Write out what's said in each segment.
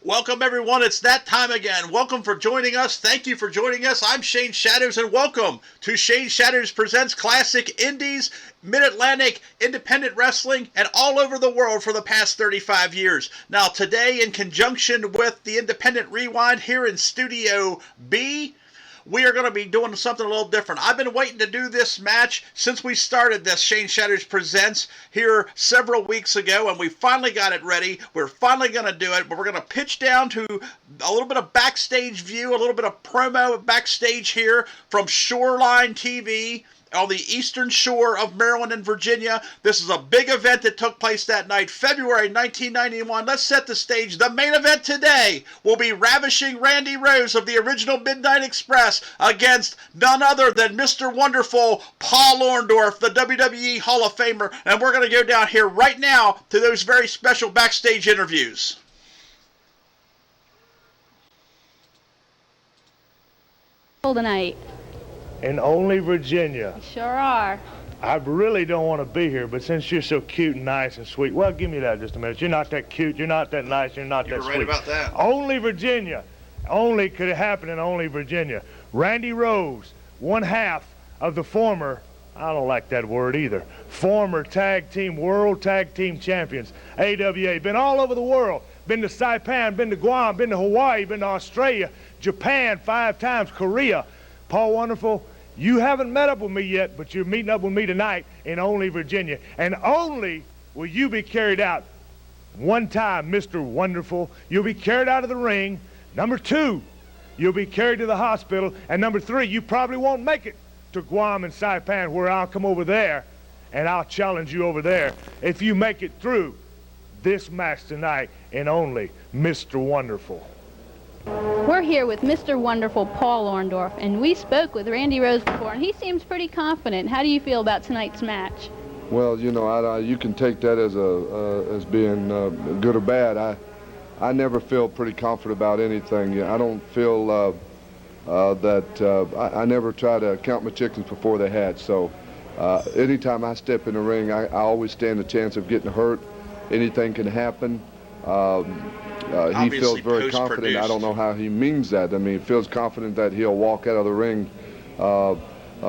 Welcome, everyone. It's that time again. Welcome for joining us. Thank you for joining us. I'm Shane Shadows, and welcome to Shane Shadows Presents Classic Indies, Mid-Atlantic, Independent Wrestling, and all over the world for the past 35 years. Now, today, in conjunction with the Independent Rewind here in Studio B, we are going to be doing something a little different. I've been waiting to do this match since we started this Shane Shadows Presents here several weeks ago, and we finally got it ready. We're finally going to do it, but we're going to pitch down to a little bit of backstage view, a little bit of promo backstage here from Shoreline TV on the eastern shore of Maryland and Virginia. This is a big event that took place that night, February 1991. Let's set the stage. The main event today will be Ravishing Randy Rose of the original Midnight Express against none other than Mr. Wonderful Paul Orndorff, the WWE Hall of Famer. And we're going to go down here right now to those very special backstage interviews. Tonight. In only Virginia. You sure are. I really don't want to be here, but since you're so cute and nice and sweet, well, give me that just a minute. You're not that cute, you're not that nice, you're not that sweet. You're right about that. Only Virginia. Only could it happen in only Virginia. Randy Rose, one half of the former, I don't like that word either, former world tag team champions, AWA. Been all over the world. Been to Saipan, been to Guam, been to Hawaii, been to Australia, Japan 5 times, Korea. Paul Wonderful, you haven't met up with me yet, but you're meeting up with me tonight in only Virginia. And only will you be carried out one time, Mr. Wonderful. You'll be carried out of the ring. Number 2, you'll be carried to the hospital. And number 3, you probably won't make it to Guam and Saipan, where I'll come over there and I'll challenge you over there if you make it through this match tonight in only Mr. Wonderful. We're here with Mr. Wonderful Paul Orndorff, and we spoke with Randy Rose before, and he seems pretty confident. How do you feel about tonight's match? Well, you know, you can take that as being good or bad. I never feel pretty confident about anything. I don't feel I never try to count my chickens before they hatch. So anytime I step in the ring, I always stand a chance of getting hurt. Anything can happen. He feels very confident. I don't know how he means that. I mean, he feels confident that he'll walk out of the ring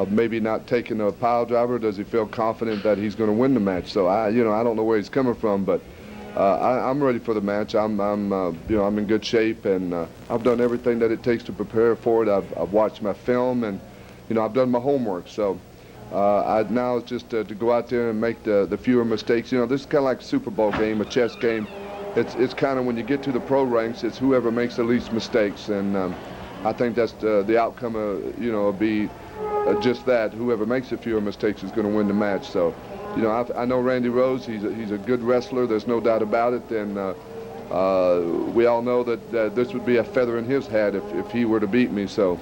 maybe not taking a pile driver. Does he feel confident that he's going to win the match? So I don't know where he's coming from, but I'm ready for the match. I'm in good shape, and I've done everything that it takes to prepare for it. I've watched my film, and I've done my homework. So now it's just to go out there and make the fewer mistakes. This is kind of like a Super Bowl game, a chess game. It's kind of when you get to the pro ranks, it's whoever makes the least mistakes, and I think that's the outcome of will be just that. Whoever makes the fewer mistakes is going to win the match. So, I know Randy Rose. He's a good wrestler. There's no doubt about it. And we all know that this would be a feather in his hat if he were to beat me. So,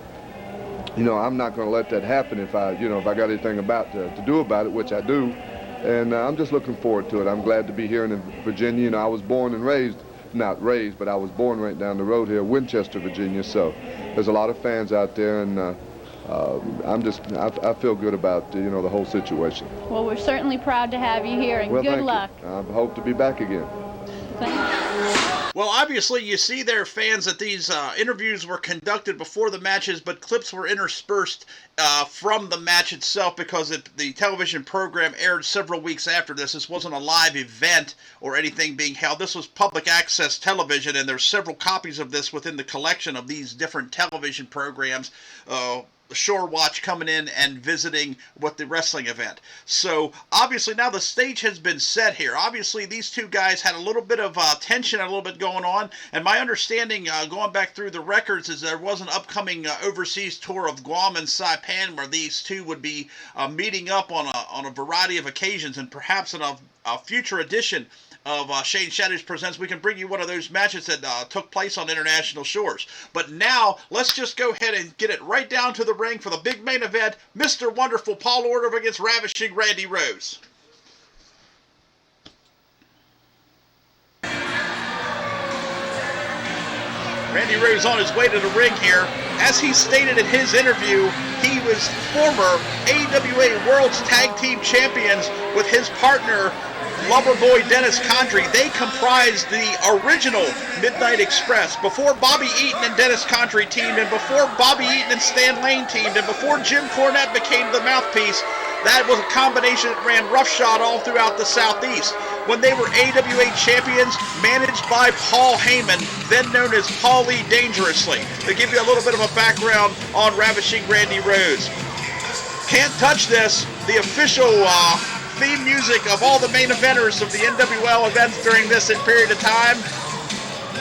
I'm not going to let that happen if I got anything to do about it, which I do. And I'm just looking forward to it. I'm glad to be here in Virginia. I was born and raised, not raised, but I was born right down the road here, Winchester, Virginia. So there's a lot of fans out there, and I feel good about the whole situation. Well, we're certainly proud to have you here, and good luck. I hope to be back again. Thank you. Well, obviously, you see there, fans, that these interviews were conducted before the matches, but clips were interspersed from the match itself because the television program aired several weeks after this. This wasn't a live event or anything being held. This was public access television, and there's several copies of this within the collection of these different television programs. Shore Watch coming in and visiting with the wrestling event. So obviously now the stage has been set here. Obviously these two guys had a little bit of tension, a little bit going on, and my understanding going back through the records is there was an upcoming overseas tour of Guam and Saipan where these two would be meeting up on a variety of occasions, and perhaps in a future edition of Shane Shadows Presents, we can bring you one of those matches that took place on international shores. But now, let's just go ahead and get it right down to the ring for the big main event, Mr. Wonderful Paul Orndorff against Ravishing Randy Rose. Randy Rose on his way to the ring here. As he stated in his interview, he was former AWA World's Tag Team Champions with his partner, Loverboy Dennis Condrey, they comprised the original Midnight Express. Before Bobby Eaton and Dennis Condrey teamed, and before Bobby Eaton and Stan Lane teamed, and before Jim Cornette became the mouthpiece, that was a combination that ran roughshod all throughout the Southeast. When they were AWA champions, managed by Paul Heyman, then known as Paulie Dangerously. To give you a little bit of a background on Ravishing Randy Rhodes. Can't Touch This, the official theme music of all the main eventers of the NWL events during this period of time.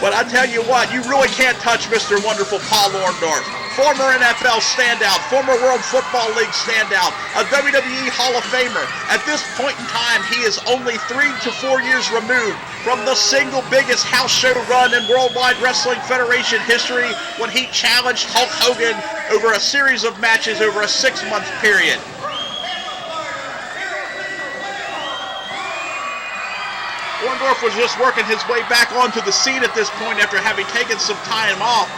But I tell you what, you really can't touch Mr. Wonderful Paul Orndorff. Former NFL standout, former World Football League standout, a WWE Hall of Famer. At this point in time, he is only 3 to 4 years removed from the single biggest house show run in Worldwide Wrestling Federation history when he challenged Hulk Hogan over a series of matches over a 6-month period. Orndorff was just working his way back onto the scene at this point after having taken some time off.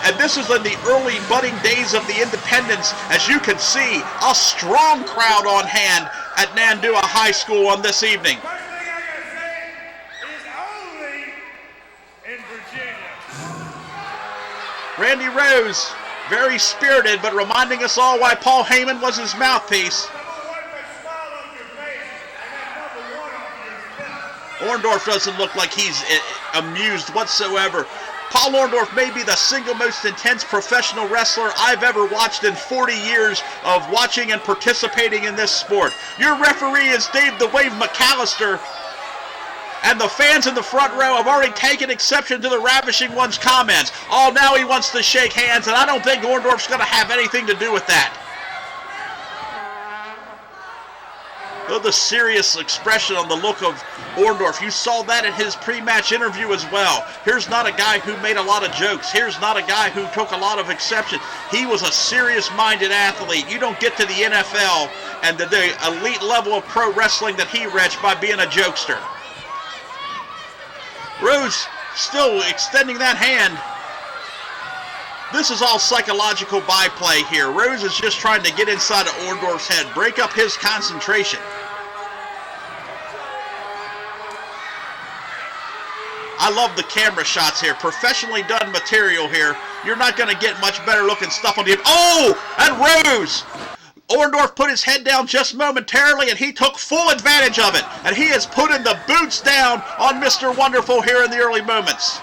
And this is in the early budding days of the independents. As you can see, a strong crowd on hand at Nandua High School on this evening. Randy Rose, very spirited, but reminding us all why Paul Heyman was his mouthpiece. Orndorff doesn't look like he's amused whatsoever. Paul Orndorff may be the single most intense professional wrestler I've ever watched in 40 years of watching and participating in this sport. Your referee is Dave the Wave McAllister, and the fans in the front row have already taken exception to the Ravishing One's comments. Oh, now he wants to shake hands, and I don't think Orndorff's going to have anything to do with that. The serious expression on the look of Orndorff. You saw that in his pre-match interview as well. Here's not a guy who made a lot of jokes. Here's not a guy who took a lot of exception. He was a serious-minded athlete. You don't get to the NFL and the elite level of pro wrestling that he reached by being a jokester. Rose still extending that hand. This is all psychological byplay here. Rose is just trying to get inside of Orndorff's head, break up his concentration. I love the camera shots here. Professionally done material here. You're not going to get much better looking stuff on the... Oh! And Rose! Orndorff put his head down just momentarily, and he took full advantage of it. And he is putting the boots down on Mr. Wonderful here in the early moments.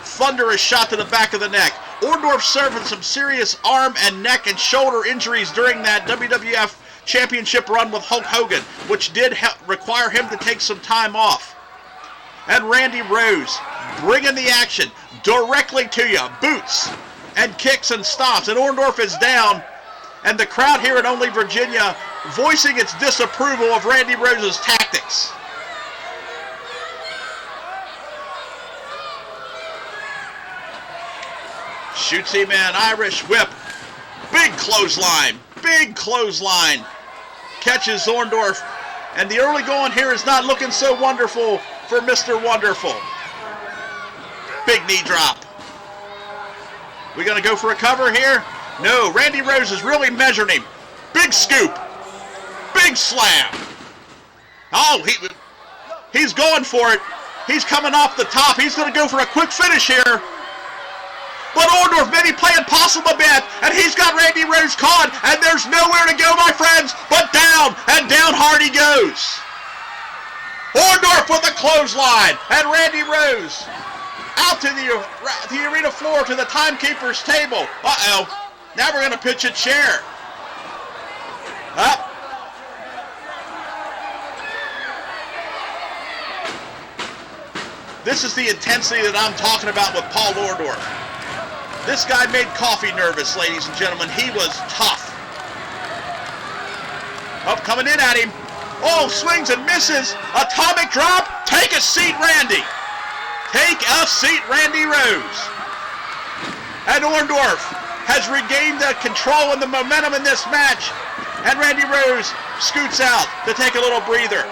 Thunderous shot to the back of the neck. Orndorff suffered some serious arm and neck and shoulder injuries during that WWF Championship run with Hulk Hogan, which did require him to take some time off. And Randy Rose bringing the action directly to you. Boots and kicks and stomps. And Orndorff is down. And the crowd here in Only Virginia voicing its disapproval of Randy Rose's tactics. Shoots him an Irish whip. Big clothesline. Big clothesline. Catches Orndorff. And the early going here is not looking so wonderful for Mr. Wonderful. Big knee drop. We going to go for a cover here? No, Randy Rose is really measuring him. Big scoop. Big slam. Oh, he's going for it. He's coming off the top. He's going to go for a quick finish here. But Orndorff maybe playing possum a bit, and he's got Randy Rose caught, and there's nowhere to go, my friends, but down, and down hard he goes. Orndorff with a clothesline, and Randy Rose out to the arena floor to the timekeeper's table. Uh-oh, now we're going to pitch a chair. Up. This is the intensity that I'm talking about with Paul Orndorff. This guy made coffee nervous, ladies and gentlemen. He was tough. Up, coming in at him. Oh, swings and misses. Atomic drop. Take a seat, Randy. Take a seat, Randy Rose. And Orndorff has regained the control and the momentum in this match. And Randy Rose scoots out to take a little breather.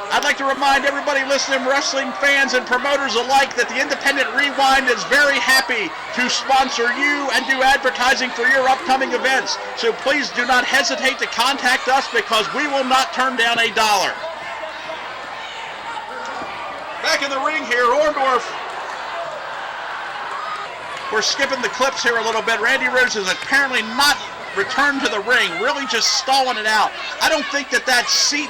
I'd like to remind everybody listening, wrestling fans and promoters alike, that the Independent Rewind is very happy to sponsor you and do advertising for your upcoming events. So please do not hesitate to contact us, because we will not turn down $1. back in the ring here. Orndorff. We're skipping the clips here a little bit. Randy Rose is apparently not returned to the ring, really just stalling it out. I don't think that seat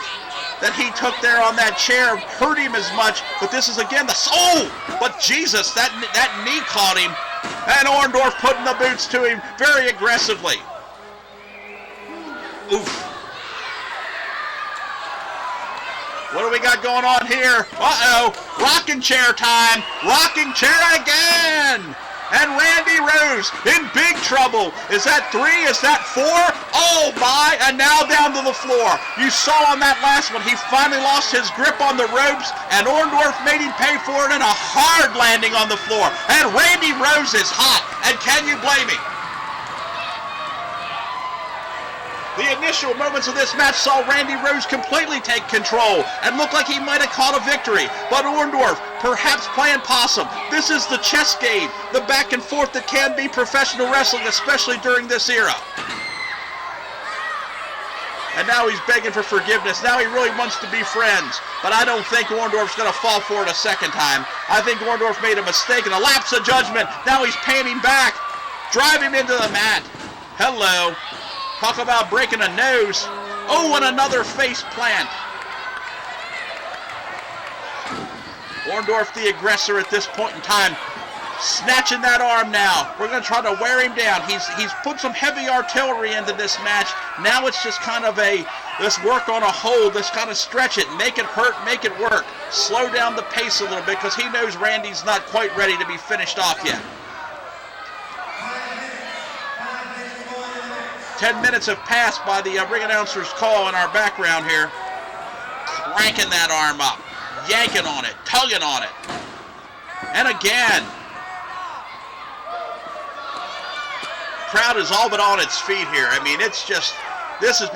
that he took there on that chair hurt him as much, but this is again but Jesus, that knee caught him, and Orndorff putting the boots to him very aggressively. Oof. What do we got going on here? Uh-oh, rocking chair time, rocking chair again! And Randy Rose in big trouble. Is that 3? Is that 4? Oh my, and now down to the floor. You saw on that last one, he finally lost his grip on the ropes, and Orndorff made him pay for it in a hard landing on the floor. And Randy Rose is hot, and can you blame him? The initial moments of this match saw Randy Rose completely take control and look like he might have caught a victory. But Orndorff, perhaps playing possum. This is the chess game, the back and forth that can be professional wrestling, especially during this era. And now he's begging for forgiveness. Now he really wants to be friends. But I don't think Orndorff's going to fall for it a second time. I think Orndorff made a mistake and a lapse of judgment. Now he's paying him back. Drive him into the mat. Hello. Talk about breaking a nose. Oh, and another face plant. Orndorff, the aggressor at this point in time, snatching that arm now. We're going to try to wear him down. He's put some heavy artillery into this match. Now it's just kind of let's work on a hold. Let's kind of stretch it, make it hurt, make it work. Slow down the pace a little bit because he knows Randy's not quite ready to be finished off yet. 10 minutes have passed by the ring announcer's call in our background here. Cranking that arm up, yanking on it, tugging on it. And again. Crowd is all but on its feet here. I mean, it's just, this has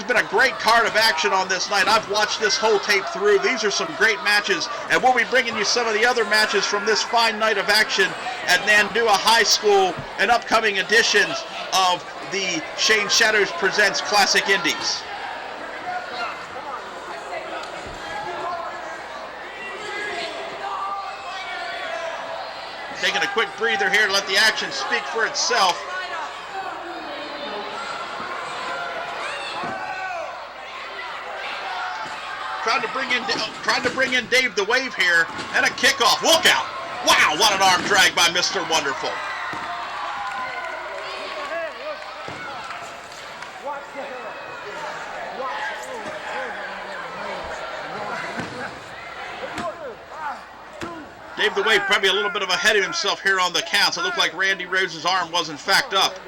been a great card of action on this night. I've watched this whole tape through. These are some great matches, and we'll be bringing you some of the other matches from this fine night of action at Nandua High School and upcoming editions of the Shane Shadows Presents Classic Indies. Taking a quick breather here to let the action speak for itself. Trying to bring in Dave the Wave here, and a kickoff. Look out! Wow, what an arm drag by Mr. Wonderful. Dave the Wave probably a little bit of ahead of himself here on the counts. It looked like Randy Rose's arm was in fact up.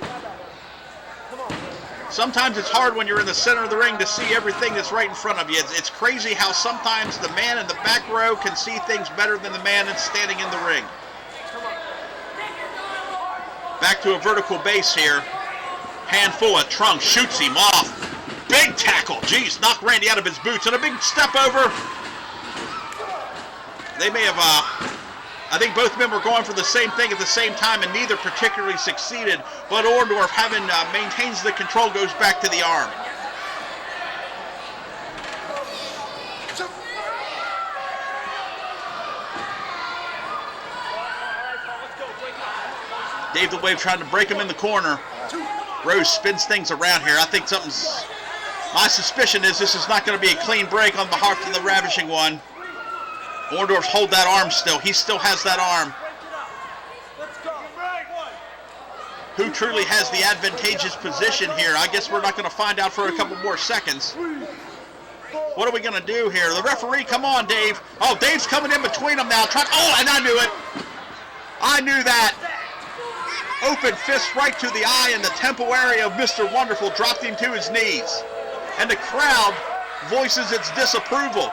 Sometimes it's hard when you're in the center of the ring to see everything that's right in front of you. It's crazy how sometimes the man in the back row can see things better than the man that's standing in the ring. Back to a vertical base here. Handful of trunk, shoots him off. Big tackle, geez, knocked Randy out of his boots. And a big step over. They may have, I think both men were going for the same thing at the same time, and neither particularly succeeded. But Orndorff, having maintains the control, goes back to the arm. Dave the Wave trying to break him in the corner. Rose spins things around here. I think my suspicion is this is not going to be a clean break on behalf of the Ravishing one. Orndorff's hold that arm still. He still has that arm. Who truly has the advantageous position here? I guess we're not going to find out for a couple more seconds. What are we going to do here? The referee, come on, Dave. Oh, Dave's coming in between them now. Oh, and I knew it. I knew that. Open fist right to the eye and the temple area of Mr. Wonderful, dropped him to his knees. And the crowd voices its disapproval.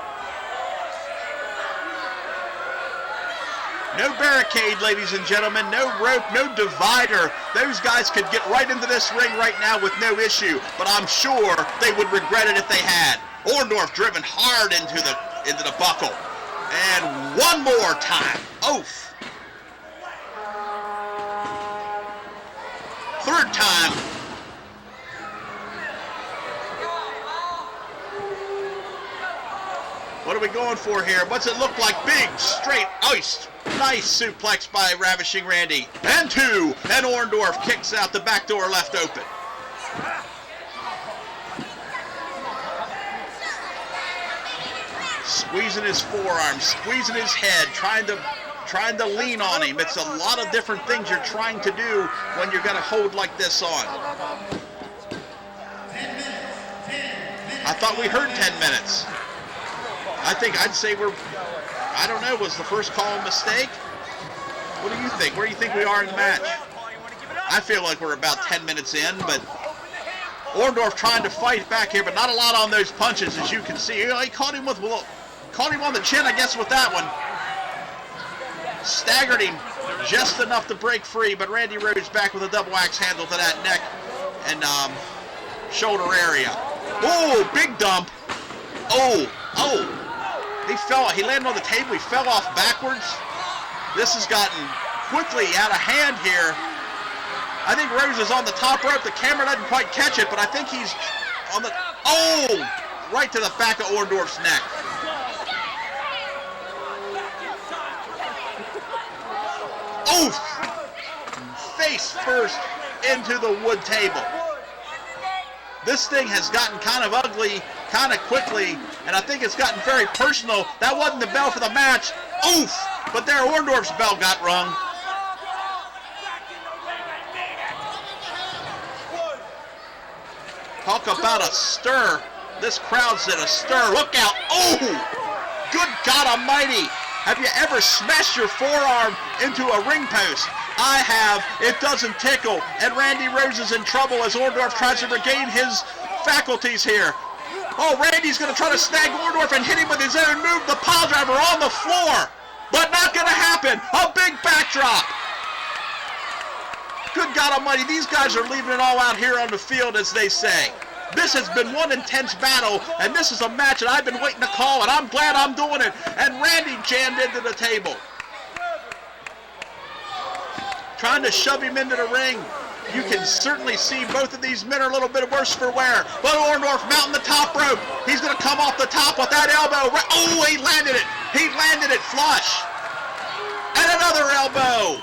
No barricade, ladies and gentlemen, no rope, no divider. Those guys could get right into this ring right now with no issue, but I'm sure they would regret it if they had. Orndorff driven hard into the buckle. And one more time. Oof. Third time. What are we going for here? What's it look like? Big, straight, nice suplex by Ravishing Randy. And 2, and Orndorff kicks out the back door left open. Squeezing his forearm, squeezing his head, trying to lean on him. It's a lot of different things you're trying to do when you're going to hold like this on. I thought we heard 10 minutes. I'd say I don't know, was the first call a mistake? What do you think? Where do you think we are in the match? I feel like we're about 10 minutes in, but Orndorff trying to fight back here, but not a lot on those punches, as you can see. He caught him on the chin, I guess, with that one. Staggered him just enough to break free, but Randy Rhodes back with a double axe handle to that neck and shoulder area. Oh, big dump. Oh. He landed on the table. He fell off backwards. This has gotten quickly out of hand here. I think Rose is on the top rope. The camera doesn't quite catch it, but I think he's on the... Oh! Right to the back of Orndorff's neck. Oof! Face first into the wood table. This thing has gotten kind of ugly, kind of quickly, and I think it's gotten very personal. That wasn't the bell for the match. Oof! But there, Orndorff's bell got rung. Talk about a stir. This crowd's in a stir. Look out. Oh! Good God Almighty. Have you ever smashed your forearm into a ring post? I have. It doesn't tickle. And Randy Rose is in trouble as Orndorff tries to regain his faculties here. Oh, Randy's going to try to snag Orndorff and hit him with his own move. The pile driver on the floor. But not going to happen. A big backdrop. Good God Almighty, these guys are leaving it all out here on the field, as they say. This has been one intense battle, and this is a match that I've been waiting to call, and I'm glad I'm doing it. And Randy jammed into the table. Trying to shove him into the ring. You can certainly see both of these men are a little bit worse for wear. But Orndorff mounting the top rope. He's going to come off the top with that elbow. Oh, he landed it. He landed it flush. And another elbow.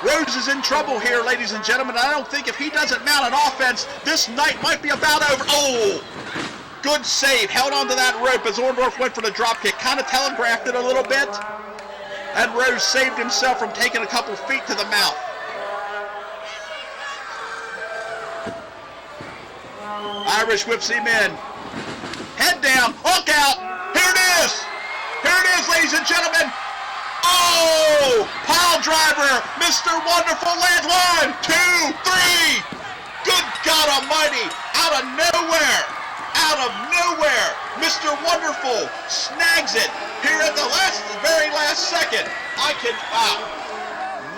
Rose is in trouble here, ladies and gentlemen. I don't think if he doesn't mount an offense, this night might be about over. Oh! Good save. Held onto that rope as Orndorff went for the drop kick. Kind of telegraphed it a little bit. And Rose saved himself from taking a couple feet to the mouth. Irish whips him in. Head down. Look out. Here it is. Here it is, ladies and gentlemen. Oh! Pile driver. Mr. Wonderful lands 1, 2, 3. Good God Almighty. Out of nowhere. Out of nowhere. Mr. Wonderful snags it here at the very last second.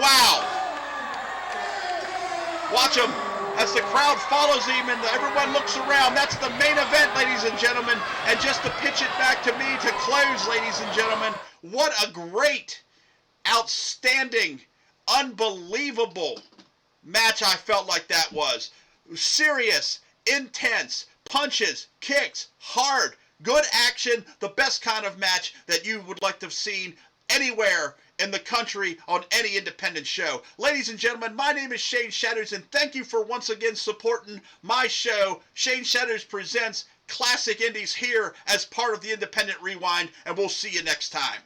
Wow. Watch him as the crowd follows him and everyone looks around. That's the main event, ladies and gentlemen. And just to pitch it back to me to close, ladies and gentlemen, what a great, outstanding, unbelievable match I felt like that was. Serious, intense, punches, kicks, hard, good action, the best kind of match that you would like to have seen anywhere in the country on any independent show. Ladies and gentlemen, my name is Shane Shatters, and thank you for once again supporting my show. Shane Shatters presents Classic Indies here as part of the Independent Rewind, and we'll see you next time.